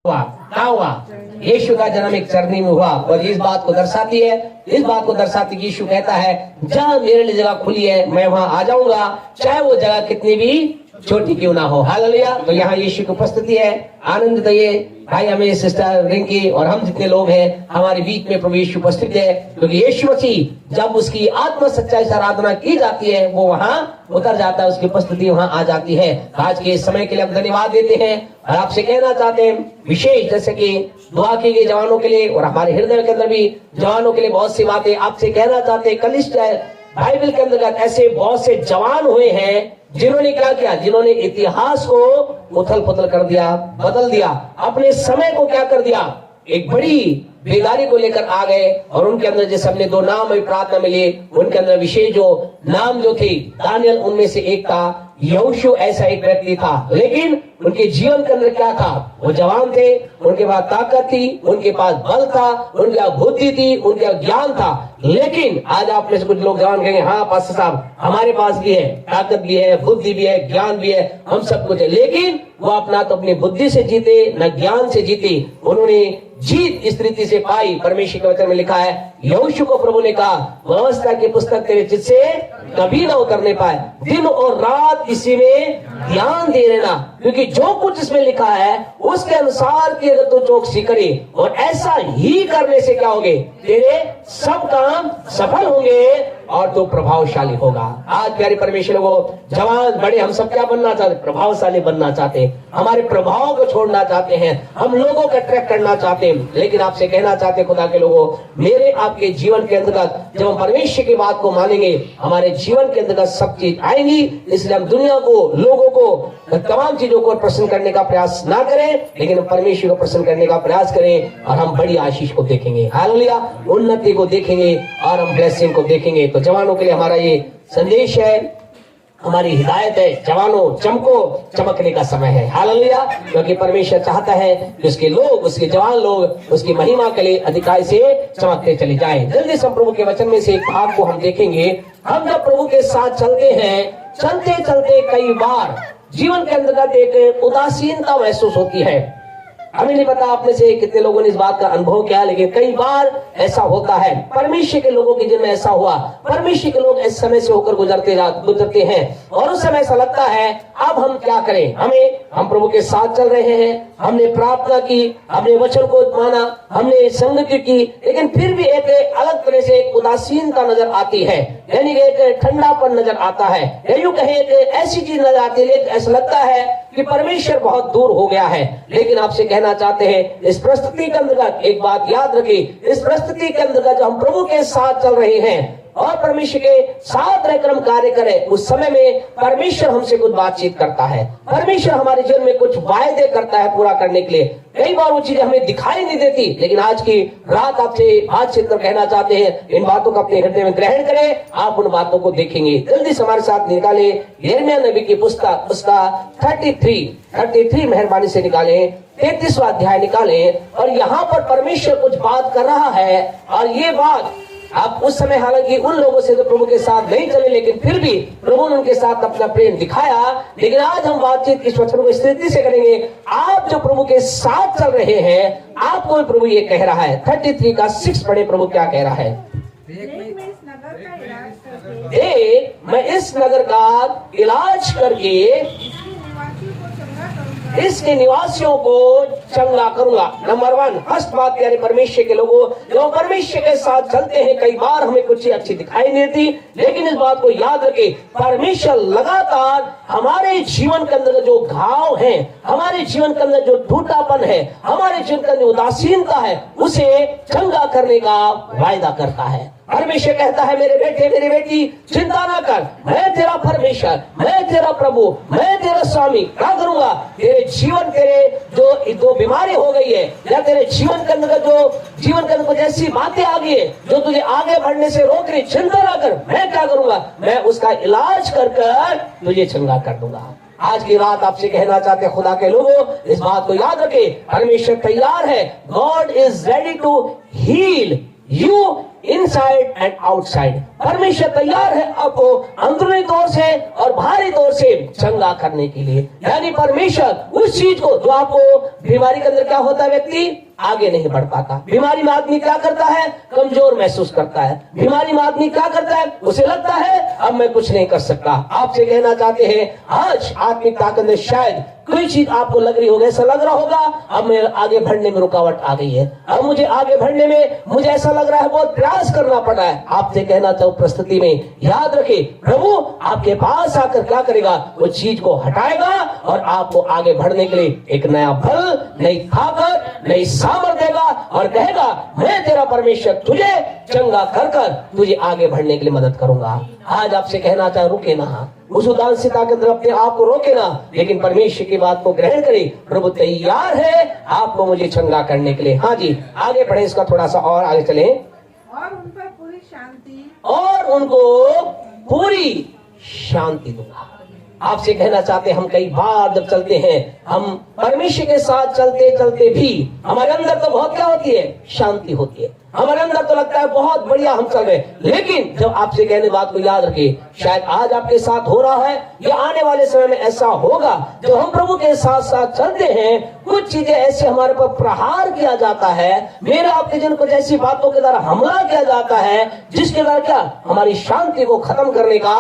क्या हुआ? यीशु का जन्म एक चरनी में हुआ और इस बात को दर्शाती है, इस बात को दर्शाती कि यीशु कहता है जहाँ मेरे लिए जगह खुली है मैं वहां आ जाऊंगा, चाहे वो जगह कितनी भी छोटी क्यों ना हो। हालेलुया। तो यहाँ यीशु की उपस्थिति है। आनंद दे भाई हमें, सिस्टर रिंकी और हम जितने लोग हैं हमारे बीच में प्रभु यीशु उपस्थित है, क्योंकि यीशु मसीह जब उसकी आत्मा सच्चाई से आराधना की जाती है वो वहां उतर जाता है, उसकी उपस्थिति वहां आ जाती है। आज के इस समय के लिए हम धन्यवाद देते हैं और आपसे कहना चाहते हैं विशेष, जैसे कि दुआ की गई जवानों के लिए और हमारे हृदय के अंदर भी जवानों के लिए बहुत सी बातें आपसे कहना चाहते हैं। कलिष्ठ बाइबल के अंतर्गत ऐसे बहुत से जवान हुए हैं जिन्होंने क्या किया, जिन्होंने इतिहास को उथल पुथल कर दिया, बदल दिया, अपने समय को क्या कर दिया, एक बड़ी बेदारी को लेकर आ गए। और उनके अंदर जैसे हमने दो नाम अभी प्रार्थना में लिए, उनके अंदर विशेष जो नाम जो थे दानियल उनमें से एक था, यहोशू ऐसा एक व्यक्ति था। लेकिन उनके जीवन के अंदर क्या था, वो जवान थे, उनके पास ताकत थी, उनके पास बल था, उनके पास बुद्धि थी, उनके पास ज्ञान था। लेकिन आज आप में से कुछ लोग जवान कहेंगे हाँ पास्टर साहब हमारे पास भी है, ताकत भी है, बुद्धि भी है, ज्ञान भी है, हम सब कुछ है, लेकिन वो अपना तो अपनी बुद्धि से जीते न ज्ञान से जीते। उन्होंने जीत इस रीति से पाई। परमेश्वर के वचन में लिखा है यहोशू को प्रभु ने कहा व्यवस्था की पुस्तक तेरे चित्त से कभी ना उतरने पाए, दिन और रात इसी में ध्यान दे रहना, क्योंकि जो कुछ इसमें लिखा है उसके अनुसार की अगर तू चौकसी करे और ऐसा ही करने से क्या होगे, तेरे सब काम सफल होंगे और तो प्रभावशाली होगा। आज प्यारे परमेश्वर को जवान बड़े हम सब क्या बनना चाहते, प्रभावशाली बनना चाहते हैं, हमारे प्रभाव को छोड़ना चाहते हैं, हम लोगों को अट्रैक्ट करना चाहते हैं। लेकिन आपसे कहना चाहते हैं खुदा के लोगों, मेरे आपके जीवन के अंतर्गत जब हम परमेश्वर की बात को मानेंगे हमारे जीवन के अंतर्गत सब चीज आएंगी। इसलिए हम दुनिया को, लोगों को, तमाम चीजों को प्रसन्न करने का प्रयास ना करें, लेकिन परमेश्वर को प्रसन्न करने का प्रयास करें और हम बड़ी आशीष को देखेंगे। हालेलुया। उन्नति को देखेंगे और हम ब्लेसिंग को देखेंगे। तो जवानों के लिए हमारा ये संदेश है, हमारी हिदायत है, जवानों चमको, चमकने का समय है। हालेलुया। क्योंकि परमेश्वर चाहता है कि उसके लोग, उसके जवान लोग उसकी महिमा के लिए अधिकाई से चमकते चले जाएं। जल्दी से प्रभु के वचन में से एक भाग को हम देखेंगे। हम जब प्रभु के साथ चलते हैं, चलते चलते कई बार जीवन के अंतर्गत एक उदासीनता महसूस होती है। हमें नहीं पता आप में से कितने लोगों ने इस बात का अनुभव किया, लेकिन कई बार ऐसा होता है। परमेश्वर के लोगों के जिनमें ऐसा हुआ, परमेश्वर के लोग इस समय से होकर गुजरते हैं और उस समय ऐसा लगता है अब हम क्या करें, हम प्रभु के साथ चल रहे हैं, हमने प्रार्थना की, हमने वचन को माना, हमने संगति की, लेकिन फिर भी एक अलग तरह से एक उदासीनता नजर आती है, यानी एक ठंडापन नजर आता है, या यूं कहें एक ऐसी चीज नजर आती है, ऐसा लगता है कि परमेश्वर बहुत दूर हो गया है। लेकिन आपसे कहना चाहते हैं इस परिस्थिति के अंतर्गत एक बात याद रखिए, इस परिस्थिति के अंतर्गत जो हम प्रभु के साथ चल रहे हैं और परमेश्वर के साथ रहकर हम कार्य करें, उस समय में परमेश्वर हमसे कुछ बातचीत करता है, परमेश्वर हमारे जीवन में कुछ वायदे करता है पूरा करने के लिए। कई बार वो चीजें हमें दिखाई नहीं देती, लेकिन आज की रात आपसे बातचीत कर कहना चाहते हैं इन बातों को अपने हृदय में ग्रहण करें, आप उन बातों को देखेंगे। जल्दी से हमारे साथ निकाले यिर्मयाह नबी की पुस्तक, उसका 33 मेहरबानी से निकाले, 33वां अध्याय निकाले। और यहाँ पर परमेश्वर कुछ बात कर रहा है और ये बात आप उस समय हालांकि उन लोगों से जो प्रभु के साथ नहीं चले, लेकिन फिर भी प्रभु ने उनके साथ अपना प्रेम दिखाया। लेकिन आज हम बातचीत इस वचन को इस रीति से करेंगे, आप जो प्रभु के साथ चल रहे हैं आपको भी प्रभु ये कह रहा है। 33 का 6 पढ़े, प्रभु क्या कह रहा है। देख मैं इस नगर का इलाज करके इसके निवासियों को चंगा करूंगा। नंबर 1 फर्स्ट बात प्यारे परमेश्वर के लोगों, जो परमेश्वर के साथ चलते हैं कई बार हमें कुछ अच्छी दिखाई नहीं देती, लेकिन इस बात को याद रखें परमेश्वर लगातार हमारे जीवन के अंदर जो घाव है, हमारे जीवन के अंदर जो टूटापन है, हमारे जीवन के अंदर उदासीनता है, उसे चंगा करने का वायदा करता है। परमेश्वर कहता है मेरे बेटे मेरी बेटी चिंता ना कर, मैं तेरा परमेश्वर, मैं तेरा प्रभु, मैं तेरा स्वामी क्या करूंगा। तेरे जीवन, तेरे जो बीमारी हो गई है या तेरे जीवन के अंदर जो जीवन के अंदर कुछ ऐसी बातें आ गई है जो तुझे आगे बढ़ने से रोक रही, चिंता ना कर, मैं क्या करूंगा, मैं उसका इलाज कर तुझे चंगा कर दूंगा। आज की रात आपसे कहना चाहते हैं खुदा के लोगों, इस बात को याद रखें परमेश्वर तैयार है। God is ready to heal you inside and outside. परमेश्वर तैयार है आपको अंदरूनी तौर से और बाहरी तौर से चंगा करने के लिए। यानी परमेश्वर उस चीज को जो आपको बीमारी के अंदर क्या होता है, व्यक्ति आगे नहीं बढ़ पाता। बीमारी में आदमी क्या करता है, कमजोर महसूस करता है। बीमारी में आदमी क्या करता है, उसे लगता है अब मैं कुछ नहीं कर सकता। आपसे कहना चाहते हैं आज आत्मिक ताकत में शायद कोई चीज आपको लग रही होगी, ऐसा लग रहा होगा अब मैं आगे बढ़ने में रुकावट आ गई है, अब मुझे आगे बढ़ने में मुझे ऐसा लग रहा है बहुत प्रयास करना पड़ रहा है। आपसे कहना चाहूं परिस्थिति में याद रखे प्रभु आपके पास आकर क्या करेगा, वो चीज को हटाएगा और आपको आगे बढ़ने के लिए एक नया बल, नई ताकत, नई सामर्थ्य देगा और कहेगा मैं तेरा परमेश्वर तुझे चंगा कर कर तुझे आगे बढ़ने के लिए मदद करूंगा। आज आपसे कहना चाहे रुके ना, उस उदासीनता के अंदर अपने आप को रोके ना, लेकिन परमेश्वर की बात को ग्रहण करे। प्रभु तैयार है आपको मुझे चंगा करने के लिए। हाँ जी आगे बढ़े, इसका थोड़ा सा और आगे चले। और उन पर पूरी शांति, और उनको पूरी शांति दूंगा। आपसे कहना चाहते हम कई बार जब चलते हैं, हम परमेश्वर के साथ चलते चलते भी हमारे अंदर तो बहुत क्या होती है, शांति होती है। हमारे अंदर तो लगता है बहुत बढ़िया हम चल रहे, लेकिन जब आपसे कहने बात को याद रखे, शायद आज आपके साथ हो रहा है या आने वाले समय में ऐसा होगा, जो हम प्रभु के साथ साथ चलते हैं कुछ चीजें ऐसे हमारे पर प्रहार किया जाता है, मेरे आपके जन कुछ ऐसी बातों के द्वारा हमला किया जाता है जिसके द्वारा क्या हमारी शांति को खत्म करने का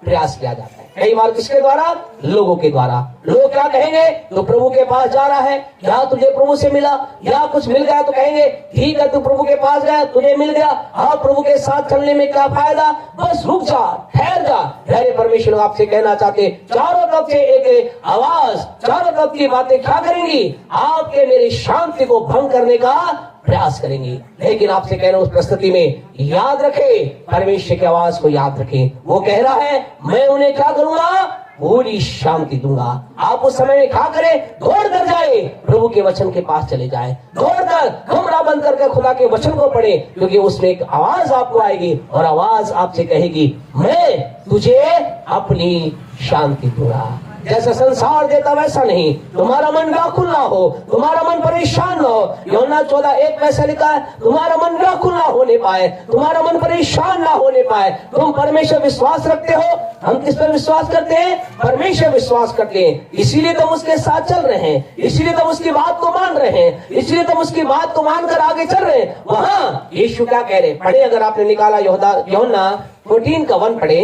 प्रयास किया जाता है। कई बार किसके द्वारा, लोगों के द्वारा। लोग क्या कहेंगे, तो प्रभु के पास जा रहा है, या तुझे प्रभु से मिला या कुछ मिल गया तो कहेंगे ठीक है तू प्रभु के पास गया तुझे मिल गया, हाँ प्रभु के साथ चलने में क्या फायदा, बस रुक जा ठहर जा। अरे परमेश्वर आपसे कहना चाहते चारों तरफ से एक आवाज, चारों तरफ की बातें क्या करेंगी, आपके मेरी शांति को भंग करने का प्रयास करेंगी। लेकिन आपसे कहना उस परिस्थिति में याद रखे, परमेश्वर की आवाज को याद रखें। वो कह रहा है मैं उन्हें क्या करूंगा, पूरी शांति दूंगा। आप उस समय में क्या करें, दौड़ कर जाए प्रभु के वचन के पास चले जाए, दौड़कर कमरा बंद करके खुदा के वचन को पढ़े, क्योंकि उसमें एक आवाज आपको आएगी और आवाज आपसे कहेगी मैं तुझे अपनी शांति दूंगा। जैसा संसार देता वैसा नहीं, तुम्हारा मन व्याकुल ना हो, तुम्हारा मन परेशान ना हो। यूहन्ना 14:1 वैसा लिखा है, तुम्हारा मन व्याकुल ना होने पाए, तुम्हारा मन परेशान ना होने पाए। तुम परमेश्वर विश्वास रखते हो, हम किस पर विश्वास करते हैं, परमेश्वर विश्वास करते हैं, इसीलिए तुम उसके साथ चल रहे हैं, इसीलिए तुम उसकी बात को मान रहे हैं, इसीलिए तुम उसकी बात को मानकर आगे चल रहे हैं। वहाँ यीशु क्या कह रहे, पढ़े अगर आपने निकाला यूहन्ना 14:1 पढ़े।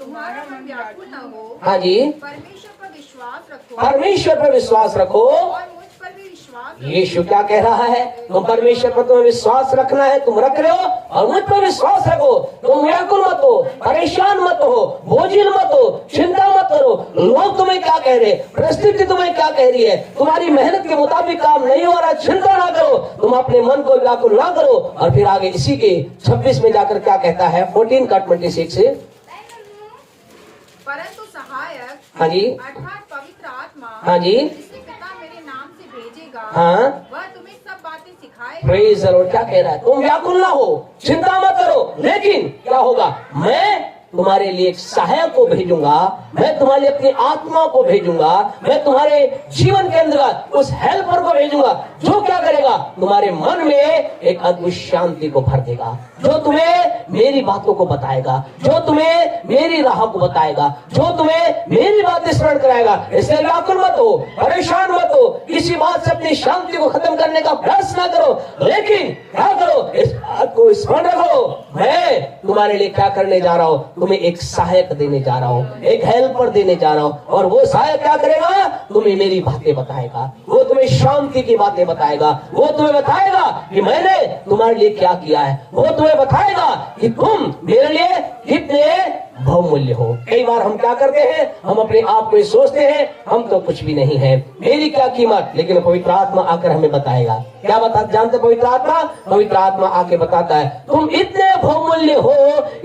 तुम्हारा मन व्याकुल न हो, हाँ जी, परमेश्वर पर विश्वास रखो, परमेश्वर पर विश्वास रखो। और मुझ पर भी विश्वास रखो। यीशु क्या कह रहा है, तुम परमेश्वर पर तुम्हें विश्वास रखना है, तुम रख रहे हो, और मुझ पर विश्वास रखो। तुम व्याकुल मत हो, परेशान मत हो, बोझिल मत हो, चिंता मत करो। लोग तुम्हें क्या कह रहे, परिस्थिति तुम्हें क्या कह रही है, तुम्हारी मेहनत के मुताबिक काम नहीं हो रहा, चिंता ना करो, तुम अपने मन को व्याकुल ना करो। और फिर आगे इसी के 26 में जाकर क्या कहता है, 14:26 परंतु सहायक, हाँ जी, अर्थात पवित्र आत्मा, हाँ जी, जिसे पिता मेरे नाम से भेजेगा, हाँ, वह तुम्हें सब बातें सिखाएगा। Praise the Lord. क्या कह रहा है, तुम व्याकुल ना हो, चिंता मत करो, लेकिन क्या होगा, मैं तुम्हारे लिए एक सहायक को भेजूंगा, मैं तुम्हारे लिए अपनी आत्मा को भेजूंगा, मैं तुम्हारे जीवन के अंदर उस हेल्पर को भेजूंगा, जो क्या करेगा, तुम्हारे मन में एक अद्भुत शांति को भर देगा, जो तुम्हें मेरी बातों को बताएगा, जो तुम्हें मेरी राह को बताएगा, जो तुम्हें मेरी बातें स्मरण कराएगा। इसलिए व्याकुल मत हो, परेशान मत हो, किसी बात से अपनी शांति को खत्म करने का प्रयास ना करो, लेकिन क्या करो, इस बात को स्मरण रखो, मैं तुम्हारे लिए क्या करने जा रहा हूँ, तुम्हें एक सहायक देने जा रहा हूँ, एक हेल्पर देने जा रहा हूँ, और वो सहायक क्या करेगा, तुम्हें मेरी बातें बताएगा, वो तुम्हें शांति की बातें बताएगा, वो तुम्हें बताएगा कि मैंने तुम्हारे लिए क्या किया है, वो तुम्हें बताएगा कि तुम मेरे लिए कितने बहुमूल्य हो। कई बार हम क्या करते हैं, हम अपने आप को सोचते हैं हम तो कुछ भी नहीं है, मेरी क्या कीमत, लेकिन पवित्र आत्मा आकर हमें बताएगा, क्या बता जानते पवित्र आत्मा, पवित्र आत्मा आके बताता है तुम इतने बहुमूल्य हो,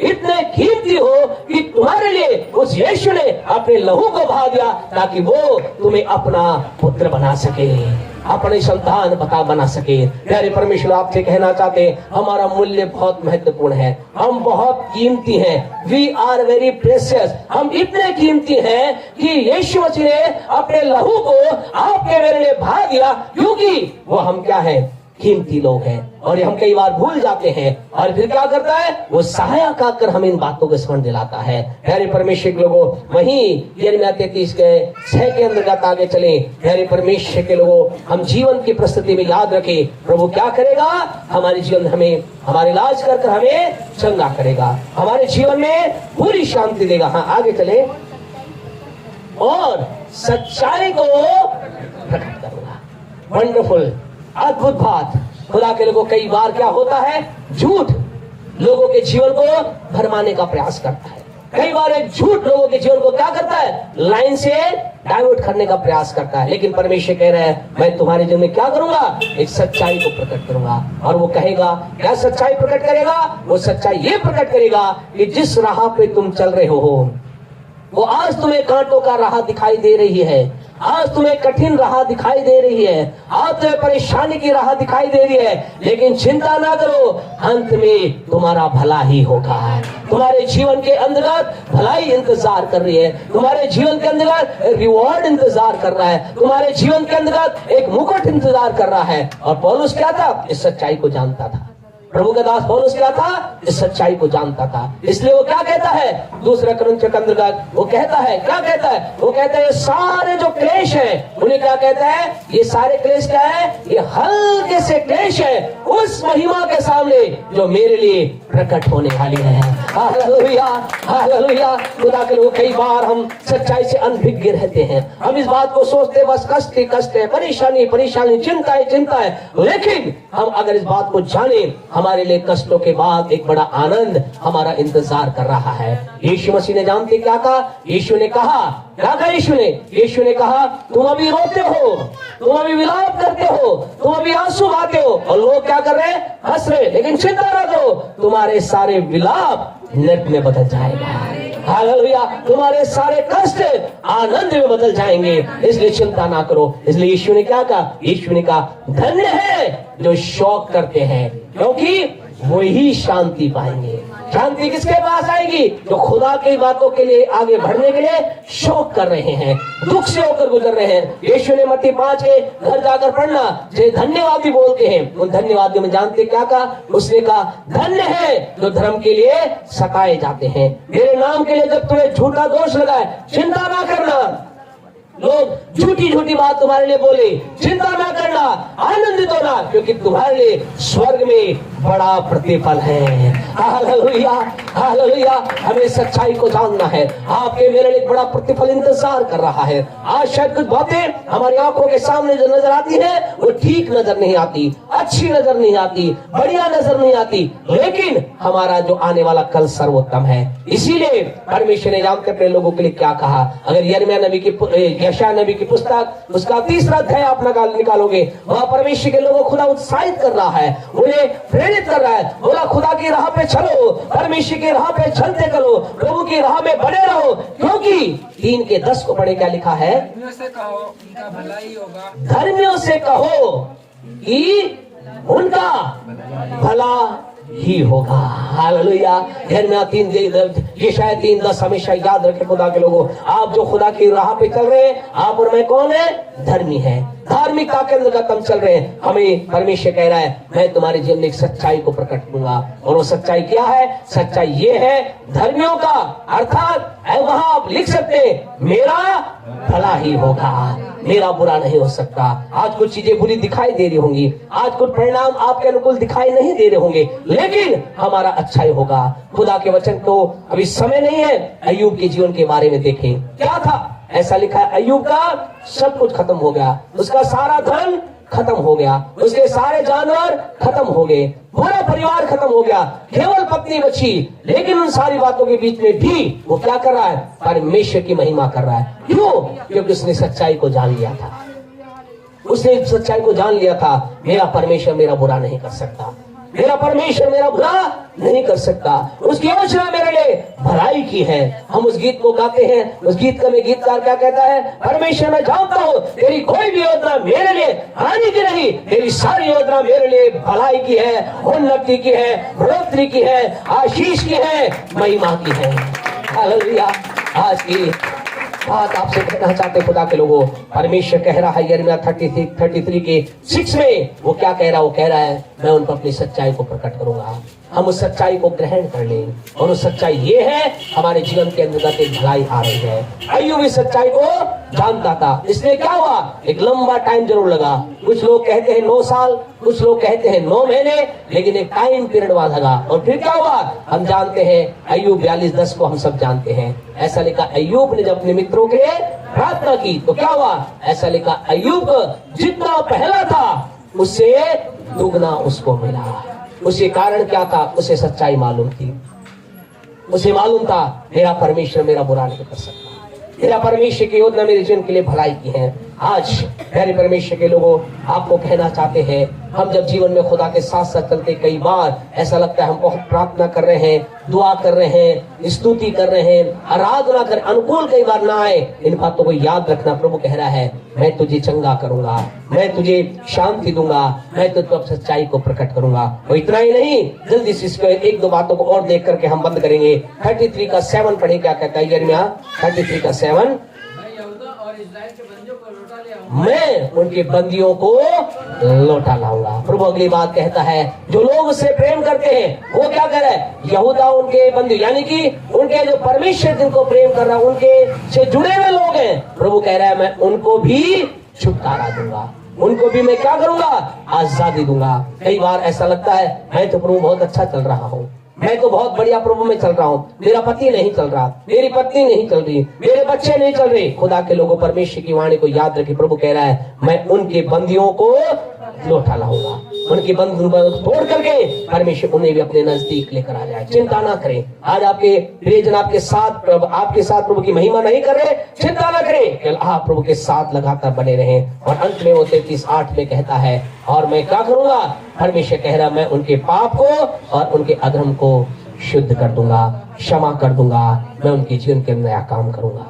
इतने कीमती हो कि तुम्हारे लिए उस यीशु ने अपने लहू को बहा दिया ताकि वो तुम्हें अपना पुत्र बना सके, अपने संतान बना सके। प्यारे परमेश्वर आपसे कहना चाहते हैं हमारा मूल्य बहुत महत्वपूर्ण है, हम बहुत कीमती हैं, वी आर वेरी प्रेशियस, हम इतने कीमती हैं कि यीशु मसीह ने अपने लहू को आपके मेरे लिए बहा दिया, क्योंकि वो हम क्या है, कीमती लोग हैं और ये हम कई बार भूल जाते हैं। और फिर क्या करता है, वो सहायक आकर हमें इन बातों को स्मरण दिलाता है। प्यारे परमेश्वर के लोगों, वहीं यिर्मयाह 33:6 के अंतर्गत आगे चले। प्यारे परमेश्वर के लोगों, हम जीवन की परिस्थिति में याद रखें, प्रभु क्या करेगा, हमारे जीवन में हमें हमारे इलाज कर हमें चंगा करेगा, हमारे जीवन में पूरी शांति देगा। हाँ आगे चले। और सच्चाई को प्रकट करूंगा। वंडरफुल, अद्भुत बात। खुदा के लोगों, कई बार क्या होता है, झूठ लोगों के जीवन को भरमाने का प्रयास करता है। कई बार एक झूठ लोगों के जीवन को क्या करता है, लाइन से डाइवर्ट करने का प्रयास करता है। लेकिन परमेश्वर कह रहे हैं, मैं तुम्हारे जीवन में क्या करूंगा, एक सच्चाई को प्रकट करूंगा। और वो कहेगा, क्या सच्चाई प्रकट करेगा, वो सच्चाई ये प्रकट करेगा कि जिस राह पे तुम चल रहे हो, वो आज तुम्हें कांटों का राह दिखाई दे रही है, आज तुम्हें कठिन राह दिखाई दे रही है, आज तुम्हें परेशानी की राह दिखाई दे रही है, लेकिन चिंता ना करो, अंत में तुम्हारा भला ही होगा। तुम्हारे जीवन के अंतर्गत भलाई इंतजार कर रही है, तुम्हारे जीवन के अंतर्गत रिवॉर्ड इंतजार कर रहा है, तुम्हारे जीवन के अंतर्गत एक मुकुट इंतजार कर रहा है। और पौलुस क्या था, इस सच्चाई को जानता था। प्रभु का दास पौलुस क्या था, इस सच्चाई को जानता था। इसलिए वो क्या कहता है, दूसरा कुरिन्थियों के अंतर्गत वो कहता है, क्या कहता है, वो कहता है ये सारे जो क्लेश हैं, उन्हें क्या कहता है, ये सारे क्लेश क्या है, ये हल्के से क्लेश है उस महिमा के सामने जो मेरे लिए प्रकट होने वाली है। Hallelujah, hallelujah. खुदा के लोग, कई बार हम सच्चाई से अनभिज्ञ रहते हैं। हम इस बात को सोचते बस कष्ट ही कष्ट है, परेशानी परेशानी, चिंता है चिंता है। लेकिन हम अगर इस बात को जाने, हमारे लिए कष्टों के बाद एक बड़ा आनंद हमारा इंतजार कर रहा है। यीशु मसीह ने जानते क्या कहा, यीशु ने कहा, क्या कहा यीशु ने कहा, तुम अभी रोते हो, तुम अभी विलाप करते हो, तुम अभी आंसू बहाते हो, और लोग क्या कर रहे हैं, हंस रहे, लेकिन चिंता ना करो, तुम्हारे सारे विलाप नृत्य में बदल जाएगा। हालेलुया, तुम्हारे सारे कष्ट आनंद में बदल जाएंगे, इसलिए चिंता ना करो। इसलिए यीशु ने क्या कहा, यीशु ने कहा, धन्य है जो शौक करते हैं, क्योंकि वही शांति पाएंगे। शांति किसके पास आएगी, जो खुदा की बातों के लिए आगे बढ़ने के लिए शौक कर रहे हैं, दुख से होकर गुजर रहे हैं। यीशु ने मत्ती 5 के घर जाकर पढ़ना, जो धन्यवादी बोलते हैं, उन धन्यवादियों में जानते क्या कहा, उसने कहा, धन्य है जो धर्म के लिए सताए जाते हैं, मेरे नाम के लिए जब तुम्हें झूठा दोष लगाए, चिंता ना करना। लोग झूठी झूठी बात तुम्हारे लिए बोले, चिंता ना करना, आनंदित होना, क्योंकि तुम्हारे लिए स्वर्ग में बड़ा प्रतिफल है। Hallelujah, hallelujah. हमें सच्चाई को जानना है, आपके मेरे लिए बड़ा प्रतिफल इंतजार कर रहा है। आज शायद कुछ बातें हमारी आंखों के सामने जो नजर आती है, वो ठीक नजर नहीं आती, अच्छी नजर नहीं आती, बढ़िया नजर नहीं आती, लेकिन हमारा जो आने वाला कल सर्वोत्तम है। इसीलिए परमेश्वर ने जानते अपने लोगों के लिए क्या कहा। अगर यिर्मयाह नबी की, यशायाह नबी की पुस्तक, उसका 3 अध्याय आप निकालोगे, वहां परमेश्वर के लोगों खुदा उत्साहित कर रहा है, उन्हें प्रेरित कर रहा है, बोला खुदा की राह पे चलो, परमेश्वर की राह पे चलते चलो, प्रभु की राह में बने रहो, क्योंकि 3:10 को पढ़े क्या लिखा है, धर्मियों से कहो उनका भला ही होगा, धर्मियों से कहो कि उनका भला ही होगा। हालेलुया। यिर्मयाह 3:10 हमेशा याद रखे खुदा के लोगों, आप जो खुदा की राह पे चल रहे हैं, आप और मैं कौन है, धर्मी है, धार्मिकता के अंदर हम चल रहे हैं। हमें परमेश्वर कह रहा है, मैं तुम्हारे जीवन में एक सच्चाई को प्रकट करूंगा, और वो सच्चाई क्या है, सच्चाई ये है धर्मियों का, अर्थात वहां आप लिख सकते हैं, मेरा भला ही होगा, मेरा बुरा नहीं हो सकता। आज कुछ चीजें बुरी दिखाई दे रही होंगी, आज कुछ परिणाम आपके अनुकूल दिखाई नहीं दे रहे होंगे, लेकिन हमारा अच्छा ही होगा। खुदा के वचन तो अभी समय नहीं है, अय्यूब के जीवन के बारे में देखें, क्या था, ऐसा लिखा है, अय्यूब का सब कुछ खत्म हो गया, उसका सारा धन खत्म हो गया, उसके सारे जानवर खत्म हो गए, पूरा परिवार खत्म हो गया, केवल पत्नी बची। लेकिन उन सारी बातों के बीच में भी वो क्या कर रहा है, परमेश्वर की महिमा कर रहा है। क्यों, क्योंकि उसने सच्चाई को जान लिया था, उसने सच्चाई को जान लिया था, मेरा परमेश्वर मेरा बुरा नहीं कर सकता, मेरा परमेश्वर मेरा बुरा नहीं कर सकता, उसकी योजना मेरे लिए भलाई की है। हम उस गीत को गाते हैं, उस गीत का में गीतकार क्या कहता है, परमेश्वर मैं जानता हूँ तेरी कोई भी योजना मेरे लिए हानि की नहीं, तेरी सारी योजना मेरे लिए भलाई की है, उन्नति की है, बढ़ोतरी की है, आशीष की है, महिमा की है। हालेलुया। आज की बात आपसे कहना चाहते खुदा के लोगों, परमेश्वर कह रहा है यिर्मयाह 33 के 6 में, वो क्या कह रहा है? वो कह रहा है मैं उन पर अपनी सच्चाई को प्रकट करूंगा। हम उस सच्चाई को ग्रहण कर लें, और उस सच्चाई ये है हमारे जीवन के अंतर्गत एक भलाई आ रही है। अय्यूब इस सच्चाई को जानता था, इसलिए क्या हुआ? एक लंबा टाइम जरूर लगा। कुछ लोग कहते हैं 9 साल, कुछ लोग कहते हैं 9 महीने, लेकिन एक टाइम पीरियड वहां लगा। और फिर क्या हुआ हम जानते हैं। अय्यूब 42:10 को हम सब जानते हैं। ऐसा लिखा, अय्यूब ने जब अपने मित्रों के लिए प्रार्थना की तो क्या हुआ? ऐसा लिखा, अय्यूब जितना पहला था उससे दुगना उसको मिला। उसे कारण क्या था? उसे सच्चाई मालूम थी। उसे मालूम था मेरा परमेश्वर मेरा बुरा नहीं कर सकता, मेरा परमेश्वर की योजना मेरे जीवन के लिए भलाई की है। आज प्यारे परमेश्वर के लोगों, आपको कहना चाहते हैं, हम जब जीवन में खुदा के साथ साथ चलते, कई बार ऐसा लगता है हम बहुत प्रार्थना कर रहे हैं, दुआ कर रहे हैं, स्तुति कर रहे हैं, आराधना कर, अनुकूल कई बार ना आए। इन बातों को याद रखना। प्रभु कह रहा है मैं तुझे चंगा करूंगा, मैं तुझे शांति दूंगा, मैं तुझ पर सच्चाई को प्रकट करूंगा। और इतना ही नहीं, जल्दी से इसको 1-2 बातों को और देख करके हम बंद करेंगे। 33 का 7 पढ़े, क्या कहता है यिर्मयाह 33 का 7? मैं यहूदा और इस्राएल के बंदियों को लौटा ले आऊंगा, मैं उनके बंदियों को लौटा लाऊंगा। प्रभु अगली बात कहता है, जो लोग उससे प्रेम करते हैं वो क्या कर रहा है? यहूदा उनके बंदी, यानी कि उनके जो परमेश्वर जिनको प्रेम कर रहा है, उनके से जुड़े हुए लोग हैं। प्रभु कह रहा है मैं उनको भी छुटकारा दूंगा, उनको भी मैं क्या करूंगा? आजादी दूंगा। कई बार ऐसा लगता है मैं तो प्रभु बहुत अच्छा चल रहा हूँ, मैं तो बहुत बढ़िया प्रभु में चल रहा हूँ, मेरा पति नहीं चल रहा, मेरी पत्नी नहीं चल रही, मेरे बच्चे नहीं चल रहे। खुदा के लोगों, परमेश्वर की वाणी को याद रखिए। प्रभु कह रहा है मैं उनके बंदियों को लौटा लाऊंगा, उनकी बंधन तोड़ करके परमेश्वर उन्हें भी अपने नजदीक लेकर आ जाए। चिंता ना करें। आज आपके प्रियजन आपके साथ प्रभु की महिमा नहीं कर रहे, चिंता ना करें, केवल आप प्रभु के साथ लगातार बने रहें। और अंत में वो 33:8 में कहता है और मैं क्या करूंगा? परमेश्वर कह रहा मैं उनके पाप को और उनके अधर्म को शुद्ध कर दूंगा, क्षमा कर दूंगा, मैं उनके जीवन के नया काम करूंगा।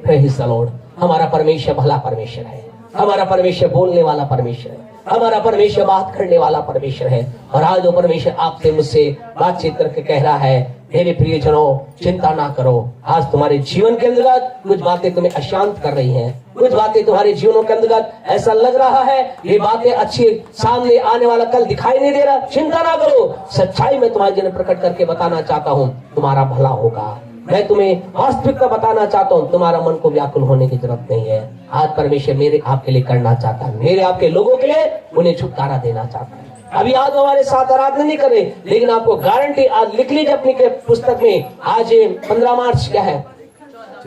Praise the Lord. हमारा परमेश्वर भला परमेश्वर है, हमारा परमेश्वर बोलने वाला परमेश्वर है, हमारा परमेश्वर बात करने वाला परमेश्वर है। और आज वो परमेश्वर आपसे मुझसे बातचीत करके कह रहा है मेरे प्रियजनों चिंता ना करो। आज तुम्हारे जीवन के अंतर्गत कुछ बातें तुम्हें अशांत कर रही हैं, कुछ बातें तुम्हारे जीवनों के अंतर्गत ऐसा लग रहा है ये बातें अच्छी, सामने आने वाला कल दिखाई नहीं दे रहा। चिंता ना करो, सच्चाई में तुम्हारे जीवन प्रकट करके बताना चाहता हूँ, तुम्हारा भला होगा। मैं तुम्हें वास्तविकता बताना चाहता हूँ, तुम्हारा मन को व्याकुल होने की जरूरत नहीं है। आज परमेश्वर मेरे आपके लिए करना चाहता है, मेरे आपके लोगों के लिए उन्हें छुटकारा देना चाहता है। अभी आज हमारे साथ आराधना नहीं कर रहे, लेकिन आपको गारंटी आज लिख लीजिए अपनी पुस्तक में। आज 15 मार्च क्या है?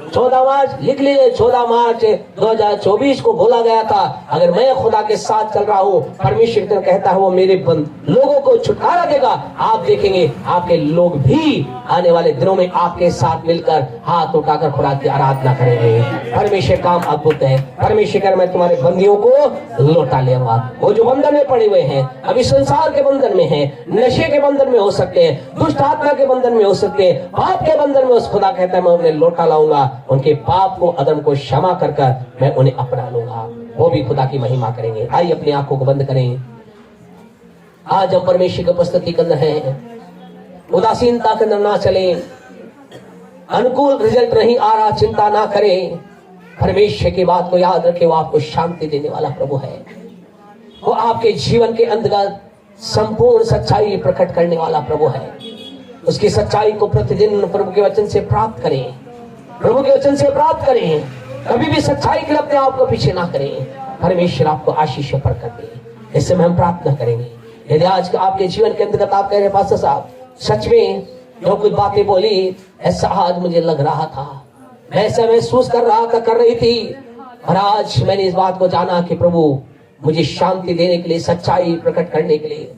14 मार्च लिख लीजिए। 14 मार्च 2024 को बोला गया था अगर मैं खुदा के साथ चल रहा हूँ, परमेश्वर कहता है वो मेरे लोगों को छुटकारा देगा। आप देखेंगे आपके लोग भी आने वाले दिनों में आपके साथ मिलकर हाथ उठाकर खुदा की आराधना करेंगे। परमेश्वर काम अद्भुत है। परमेश्वर कर मैं तुम्हारे बंदियों को लौटा ले आऊंगा। वो जो बंधन में पड़े हुए हैं, अभी संसार के बंधन में हैं, नशे के बंधन में हो सकते हैं, दुष्ट आत्मा के बंधन में हो सकते हैं, पाप के बंधन में, उस खुदा कहता है मैं उन्हें लौटा लाऊंगा, उनके पाप को अधर्म को क्षमा कर मैं उन्हें अपना लूंगा। वो भी खुदा की महिमा करेंगे। आइए अपनी आंखों को बंद करें। आज हम परमेश्वर की उपस्थिति के अंदर हैं, उदासीनता के अंदर ना चले, अनुकूल रिजल्ट नहीं आ रहा, चिंता ना करें। परमेश्वर की बात को याद रखें, वो आपको शांति देने वाला प्रभु है। वो आपके जीवन के अंतर्गत संपूर्ण सच्चाई प्रकट करने वाला प्रभु है। उसकी सच्चाई को प्रतिदिन प्रभु के वचन से प्राप्त करें, प्रभु के वचन से प्राप्त करें। कभी भी सच्चाई के लिए अपने आप को पीछे ना करें। परमेश्वर आपको आशीष प्रकट दे। इस समय हम प्रार्थना करेंगे। यदि आज आपके जीवन के अंतर्गत आप कह रहे पास्टर साहब सच में जो कुछ बातें बोली ऐसा आज मुझे लग रहा था, मैं ऐसा महसूस कर रहा था, कर रही थी, और आज मैंने इस बात को जाना कि प्रभु मुझे शांति देने के लिए, सच्चाई प्रकट करने के लिए,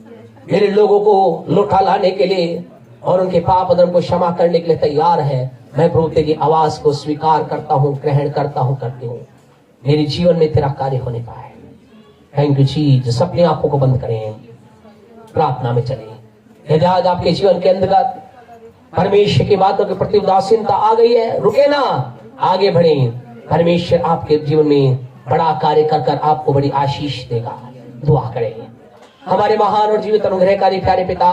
मेरे लोगों को लौटा लाने के लिए और उनके पाप अधर्म को क्षमा करने के लिए तैयार है। मैं प्रभु तेरी आवाज को स्वीकार करता हूँ, ग्रहण करता हूँ, करती हूँ। मेरे जीवन में तेरा कार्य होने का है। Thank you Jesus. अपनी आंखों को बंद करें, प्रार्थना में चलें। यदि आज आपके जीवन के अंतर्गत परमेश्वर की बातों के प्रति उदासीनता आ गई है, रुके ना, आगे बढ़े। परमेश्वर आपके जीवन में बड़ा कार्य कर आपको बड़ी आशीष देगा। दुआ करें। हमारे महान और जीवित अनुग्रहकारी प्यारे पिता,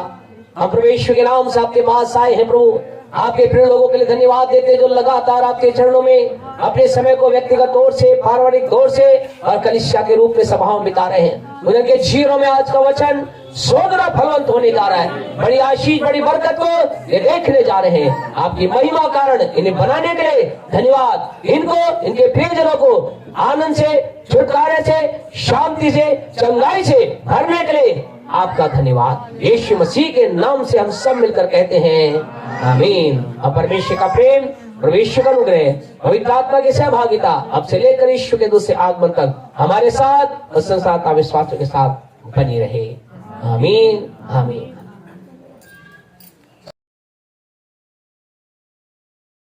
हम परमेश्वर के नाम से आपके पास आए हैं प्रभु। आपके प्रिय लोगों के लिए धन्यवाद देते जो लगातार आपके चरणों में अपने समय को व्यक्तिगत तौर से, पारिवारिक तौर से और कलिसिया के रूप में सभाओं में बिता रहे हैं। उनके जीवनों में आज का वचन सोगरा फलवंत होने जा रहा है। बड़ी आशीष, बड़ी बरकत को ये देखने जा रहे हैं। आपकी महिमा कारण इन्हें बनाने के लिए धन्यवाद। इनको, इनके प्रियजनों को आनंद से, छुटकारे से, शांति से, चंगाई से भरने के लिए आपका धन्यवाद। यीशु मसीह के नाम से हम सब मिलकर कहते हैं आमीन। और परमेश्वर का प्रेम, परमेश्वर का अनुग्रह, पवित्र आत्मा की सहभागिता अब से लेकर यीशु के दूसरे आगमन तक हमारे साथ और संसार का विश्वास के साथ बनी रहे। आमीन आमीन।